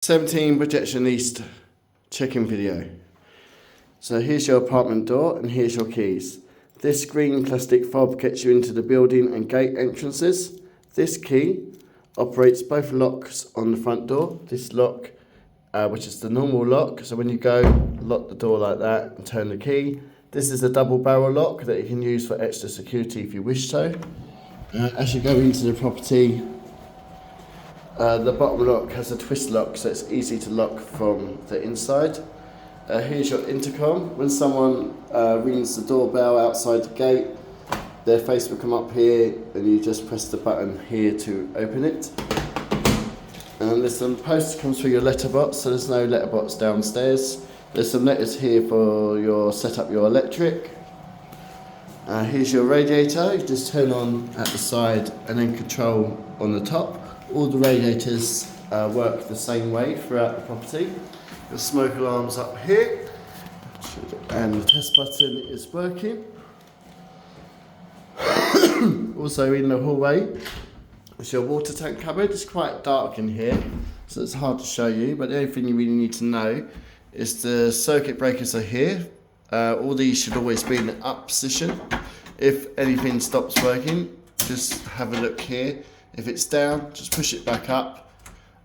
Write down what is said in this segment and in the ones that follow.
17 Projection East check-in video. So here's your apartment door and here's your keys. This green plastic fob gets you into the building and gate entrances. This key operates both locks on the front door. This lock, which is the normal lock, so when you go, lock the door like that and turn the key. This is a double barrel lock that you can use for extra security if you wish so. As you go into the property, the bottom lock has a twist lock, so it's easy to lock from the inside. Here's your intercom. When someone rings the doorbell outside the gate, their face will come up here and you just press the button here to open it. And there's some post comes through your letterbox, so there's no letterbox downstairs. There's some letters here for set up your electric. Here's your radiator. You just turn on at the side and then control on the top. All the radiators work the same way throughout the property. The smoke alarm's up here, and the test button is working. Also in the hallway, it's your water tank cupboard. It's quite dark in here, so it's hard to show you, but the only thing you really need to know is the circuit breakers are here. All these should always be in the up position. If anything stops working, just have a look here. If it's down, just push it back up,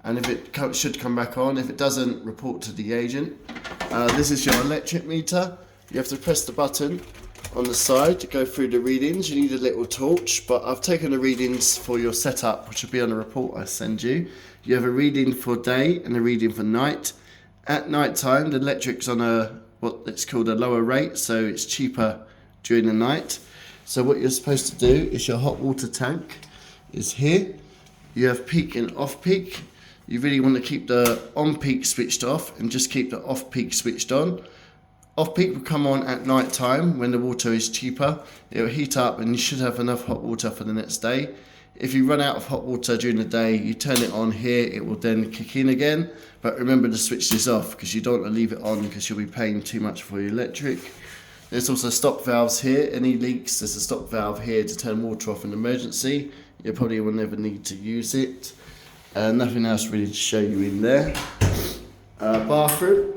and if it should come back on. If it doesn't, report to the agent. This is your electric meter. You have to press the button on the side to go through the readings. You need a little torch, but I've taken the readings for your setup, which will be on the report I send you. You have a reading for day and a reading for night. At night time, the electric's on what's called a lower rate, so it's cheaper during the night. So what you're supposed to do is your hot water tank is here. You have peak and off peak. You really want to keep the on peak switched off and just keep the off peak switched on. Off peak will come on at night time when the water is cheaper. It will heat up and you should have enough hot water for the next day. If you run out of hot water during the day, you turn it on here, it will then kick in again. But remember to switch this off because you don't want to leave it on because you'll be paying too much for your electric. There's also stop valves here. Any leaks, there's a stop valve here to turn water off in emergency. You probably will never need to use it. Nothing else really to show you in there. Bathroom.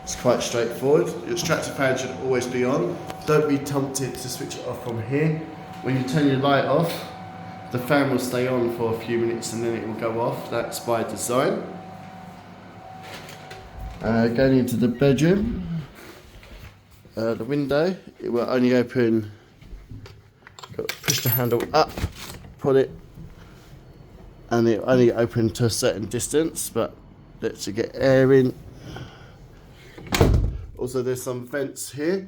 It's quite straightforward. Your extractor fan should always be on. Don't be tempted to switch it off from here. When you turn your light off, the fan will stay on for a few minutes and then it will go off. That's by design. Going into the bedroom. The window, it will only open, push the handle up, pull it, and it will only open to a certain distance, but lets you get air in. Also there's some vents here.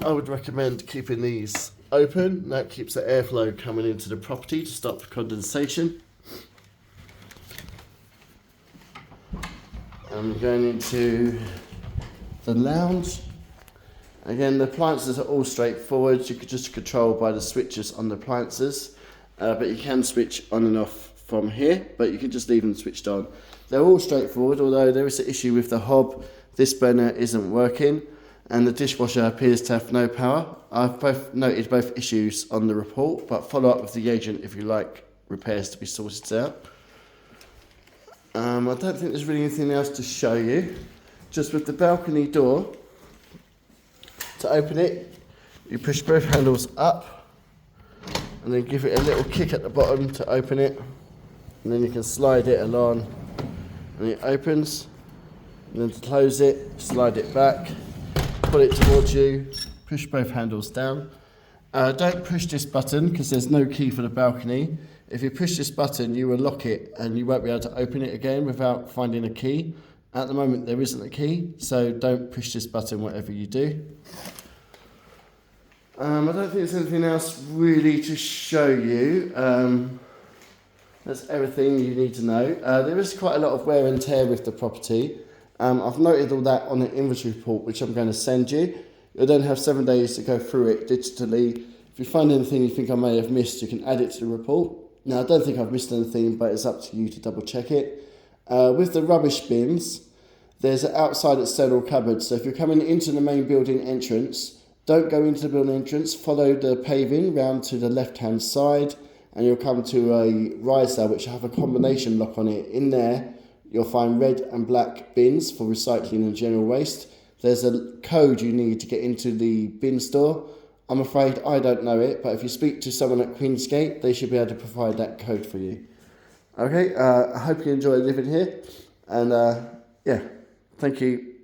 I would recommend keeping these open. That keeps the airflow coming into the property to stop condensation. I'm going into the lounge. Again, the appliances are all straightforward. You could just control by the switches on the appliances, but you can switch on and off from here, but you can just leave them switched on. They're all straightforward, although there is an issue with the hob. This burner isn't working, and the dishwasher appears to have no power. I've noted both issues on the report, but follow up with the agent if you like repairs to be sorted out. I don't think there's really anything else to show you. Just with the balcony door, to open it, you push both handles up and then give it a little kick at the bottom to open it, and then you can slide it along and it opens. And then to close it, slide it back, pull it towards you, push both handles down. Don't push this button because there's no key for the balcony. If you push this button, you will lock it and you won't be able to open it again without finding a key. At the moment there isn't a key, so don't push this button whatever you do. I don't think there's anything else really to show you. That's everything you need to know. There is quite a lot of wear and tear with the property. I've noted all that on an inventory report which I'm going to send you. You'll then have 7 days to go through it digitally. If you find anything you think I may have missed, you can add it to the report. Now I don't think I've missed anything, but it's up to you to double check it. With the rubbish bins, there's an outside external cupboard, so if you're coming into the main building entrance, don't go into the building entrance, follow the paving round to the left hand side and you'll come to a riser which will have a combination lock on it. In there you'll find red and black bins for recycling and general waste. There's a code you need to get into the bin store. I'm afraid I don't know it, but if you speak to someone at Queensgate, they should be able to provide that code for you. Okay, I hope you enjoy living here, and yeah, thank you.